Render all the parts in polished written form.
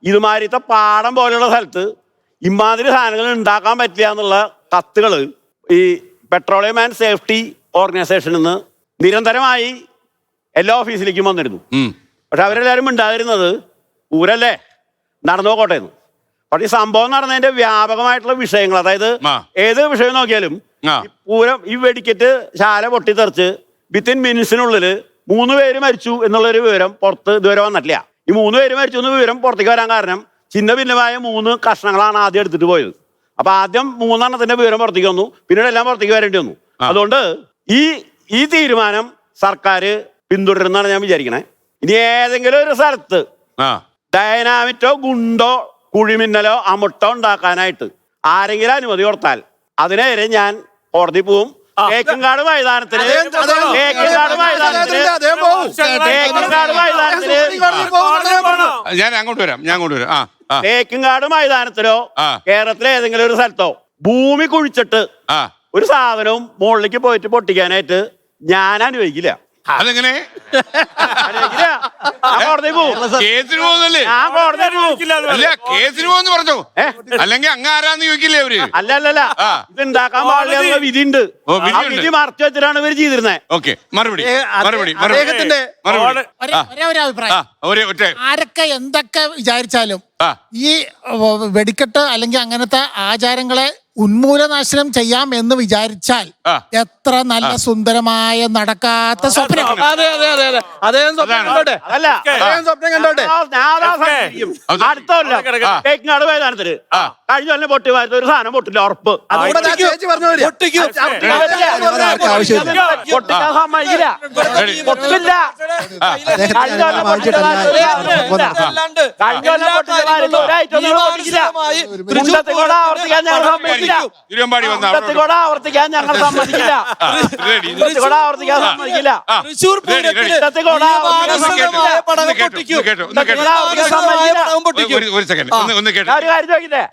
ഇതുമാതിരത്തെ പാടം പോലെയുള്ള സ്ഥലത്ത് ഇമാതിരി സാധനങ്ങൾ ഉണ്ടാക്കാൻ പറ്റില്ല എന്നുള്ള കത്തുകൾ ഈ പെട്രോളിയം ആൻഡ് സേഫ്റ്റി ഓർഗനൈസേഷനിൽ നിന്ന് നിരന്തരമായി എല്ലാ ഓഫീസിലേക്കും വന്നിരുന്നു. പക്ഷെ അവരെല്ലാവരും ഉണ്ടായിരുന്നത് ഊരല്ലേ നടന്നു പോകട്ടെ എന്ന്. പക്ഷെ ഈ സംഭവം നടന്നതിന്റെ വ്യാപകമായിട്ടുള്ള വിഷയങ്ങൾ, അതായത് ഏത് വിഷയം നോക്കിയാലും പൂരം ഈ വെടിക്കെട്ട് ശാല പൊട്ടിത്തെറിച്ച് വിത്തിൻ മിനിറ്റ്സിനുള്ളിൽ 3 പേര് മരിച്ചു എന്നുള്ളൊരു വിവരം പുറത്ത് ഇതുവരെ വന്നിട്ടില്ല. ഈ 3 പേര് മരിച്ചു എന്ന വിവരം പുറത്തേക്ക് വരാൻ കാരണം ചിന്ന ഭിന്നമായ 3 കഷ്ണങ്ങളാണ് ആദ്യം എടുത്തിട്ട് പോയത്. അപ്പൊ ആദ്യം 3 എണ്ണത്തിന്റെ വിവരം പുറത്തേക്ക് വന്നു, പിന്നീട് എല്ലാം പുറത്തേക്ക് വരേണ്ടി വന്നു. അതുകൊണ്ട് ഈ തീരുമാനം സർക്കാർ പിന്തുടരുന്നാണ് ഞാൻ വിചാരിക്കണേ. ഇനി ഏതെങ്കിലും ഒരു സ്ഥലത്ത് ഡൈനാമിറ്റോ ഗുണ്ടോ കുഴിമിന്നലോ അമുട്ടോ ഉണ്ടാക്കാനായിട്ട് ആരെങ്കിലും അനുമതി കൊടുത്താൽ അതിനെതിരെ ഞാൻ കോടതി പോവും. തേക്കങ്കാട് മൈതാനത്തിന് തേക്കങ്കാട് മൈതാനത്തിലോ കേരളത്തിലെ ഏതെങ്കിലും ഒരു സ്ഥലത്തോ ഭൂമി കുഴിച്ചിട്ട് ഒരു സാധനവും മുകളിലേക്ക് പോയിട്ട് പൊട്ടിക്കാനായിട്ട് ഞാൻ അനുവദിക്കില്ല. അതെങ്ങനെ കേസിന് പോകുന്നല്ലേ? കേസിന് പോകുന്നു പറഞ്ഞു, അല്ലെങ്കിൽ അങ്ങ് ആരാന്ന് ചോദിക്കില്ലേ അവര്? അല്ലല്ല, ഇത് ഉണ്ടാക്കാൻ പാടില്ല വിധി ഉണ്ട്. വിധി മറച്ചു വെച്ചിട്ടാണ് ഇവര് ചെയ്തിരുന്നത്. ഓക്കെ, മറുപടി. ആരൊക്കെ എന്തൊക്കെ വിചാരിച്ചാലും ഈ വെടിക്കെട്ട് അല്ലെങ്കിൽ അങ്ങനത്തെ ആചാരങ്ങളെ ഉന്മൂലനാശനം ചെയ്യാം എന്ന് വിചാരിച്ചാൽ എത്ര നല്ല സുന്ദരമായ നടക്കാത്ത സ്വപ്നം. തേക്കങ്കാട് മൈതാനത്തിന് കഴിഞ്ഞ കൊല്ലം പൊട്ടി വാരത്ത് ഒരു സാധനം പൊട്ടില്ല, ഉറപ്പ്. പൊട്ടിക്കാൻ സമ്മതിക്കില്ല, പൊട്ടില്ല. കഴിഞ്ഞ കൊല്ലം പൊട്ടില്ല, ആവർത്തിക്കാൻ ഞങ്ങൾ സമ്മതിക്കില്ല. ആവർത്തിക്കാൻ ഞങ്ങൾ സമ്മതിക്കില്ല.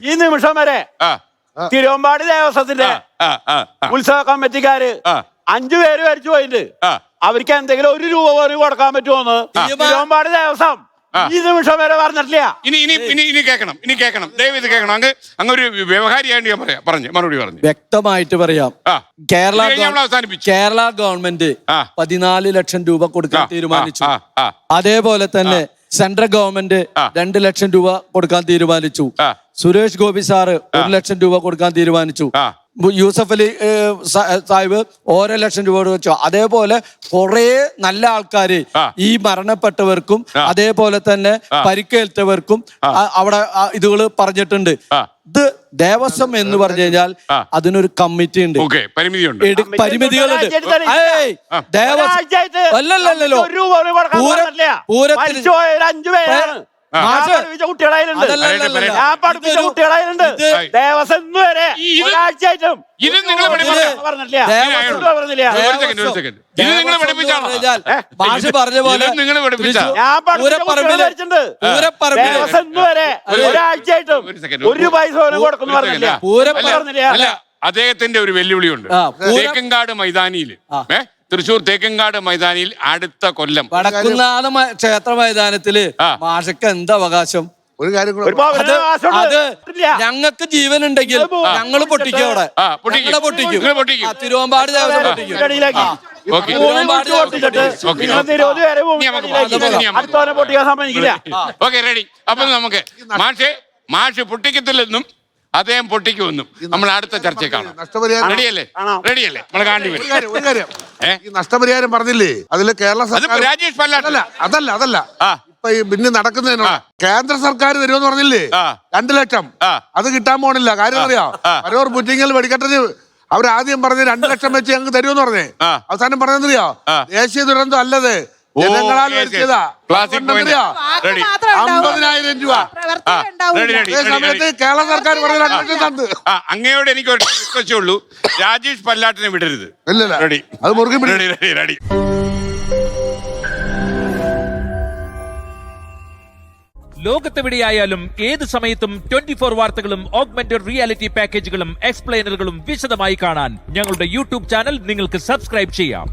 ഈ നിമിഷം വരെ തിരുവമ്പാടി ദേവസ്വത്തിന്റെ ഉത്സവ കമ്മിറ്റിക്കാര് 5 പേര് മരിച്ചു പോയിട്ട് അവർക്ക് എന്തെങ്കിലും 1 രൂപ പോലും കൊടുക്കാൻ പറ്റുമോന്ന് തിരുവമ്പാടി ദേവസ്വം ഈ നിമിഷം വരെ പറഞ്ഞിട്ടില്ല. ഇനി കേൾക്കണം, ദയവ് ഇത് കേൾക്കണം. അങ്ങ് ഒരു വ്യവഹാരിയായിട്ട് ഞാൻ പറഞ്ഞു മറുപടി പറഞ്ഞു വ്യക്തമായിട്ട് പറയാം. കേരള ഗവൺമെന്റ് 14 ലക്ഷം രൂപ കൊടുക്കാൻ തീരുമാനിച്ചു. അതേപോലെ തന്നെ സെൻട്രൽ ഗവൺമെന്റ് 2 ലക്ഷം രൂപ കൊടുക്കാൻ തീരുമാനിച്ചു. സുരേഷ് ഗോപി സാറ് 1 ലക്ഷം രൂപ കൊടുക്കാൻ തീരുമാനിച്ചു. യൂസഫ് അലി സാഹിബ് 1 ലക്ഷം രൂപ വെച്ചു. അതേപോലെ കുറെ നല്ല ആൾക്കാര് ഈ മരണപ്പെട്ടവർക്കും അതേപോലെ തന്നെ പരിക്കേറ്റവർക്കും അവിടെ ഇതുകൾ പറഞ്ഞിട്ടുണ്ട്. ഇത് ദേവസ്വം എന്ന് പറഞ്ഞു കഴിഞ്ഞാൽ അതിനൊരു കമ്മിറ്റി ഉണ്ട്, പരിമിതികളുണ്ട്. ദേവസ്വം അല്ലല്ലോ പൂരത്തിന് ഭാഷ പറഞ്ഞ പോലെ ഒരു പൈസ പോലും കൊടുക്കുന്നു പറഞ്ഞില്ല. അദ്ദേഹത്തിന്റെ ഒരു വെല്ലുവിളിയുണ്ട്. തേക്കങ്കാട് മൈതാനിയിൽ തൃശ്ശൂർ തേക്കങ്കാട് മൈതാനിയിൽ അടുത്ത കൊല്ലം വടക്കുന്നാഥ ക്ഷേത്ര മൈതാനത്തില് മാഷക്ക് എന്ത് അവകാശം? ഒരു കാര്യം അത് ഞങ്ങൾക്ക് ജീവൻ ഉണ്ടെങ്കിൽ ഞങ്ങൾ പൊട്ടിക്കും. അവിടെ പൊട്ടിക്കും. തിരുവമ്പാടി ദേവസ്വം പൊട്ടിക്കും. Okay, ready. അപ്പൊ നമുക്ക് മാഷ് പൊട്ടിക്കത്തില്ലെന്നും അദ്ദേഹം പൊട്ടിക്കുമെന്നും നമ്മൾ അടുത്ത ചർച്ചയിൽ കാണാം. റെഡിയല്ലേ? നമ്മൾ കാണേണ്ടി വരും. ഈ നഷ്ടപരിഹാരം പറഞ്ഞില്ലേ, അതില് കേരള സർക്കാർ രാജേഷ് പല്ലാട്ട് അതല്ല ഇപ്പൊ ഈ പിന്നെ നടക്കുന്നതിനോ കേന്ദ്ര സർക്കാർ തരുമെന്ന് പറഞ്ഞില്ലേ 2 ലക്ഷം. അത് കിട്ടാൻ പോണില്ല. കാര്യം അറിയാം, പരവൂർ പുറ്റിങ്ങൽ വെടിക്കെട്ടിന് അവരാദ്യം പറഞ്ഞ് 2 ലക്ഷം വെച്ച് ഞങ്ങൾക്ക് തരുമെന്ന് പറഞ്ഞേ. അവസാനം പറഞ്ഞെന്നറിയോ, ദേശീയ ദുരന്തം അല്ലത്, ജനങ്ങളാൽ വരുത്തിയതാ. 50,000 രൂപ സമയത്ത് കേരള സർക്കാർ പറഞ്ഞ 2 ലക്ഷം തന്നു. അങ്ങയോട് എനിക്ക് ഒരു റിക്വസ്റ്റേ ഉള്ളൂ, രാജേഷ് പല്ലാട്ടിനെ വിടരുത്. റെഡി, അത് മുറുകെ റെഡി. ലോകത്തെവിടെയായാലും ഏത് സമയത്തും 24 വാർത്തകളും ഓഗ്മെന്റഡ് റിയാലിറ്റി പാക്കേജുകളും എക്സ്പ്ലെയിനറുകളും വിശദമായി കാണാൻ ഞങ്ങളുടെ യൂട്യൂബ് ചാനൽ നിങ്ങൾക്ക് സബ്സ്ക്രൈബ് ചെയ്യാം.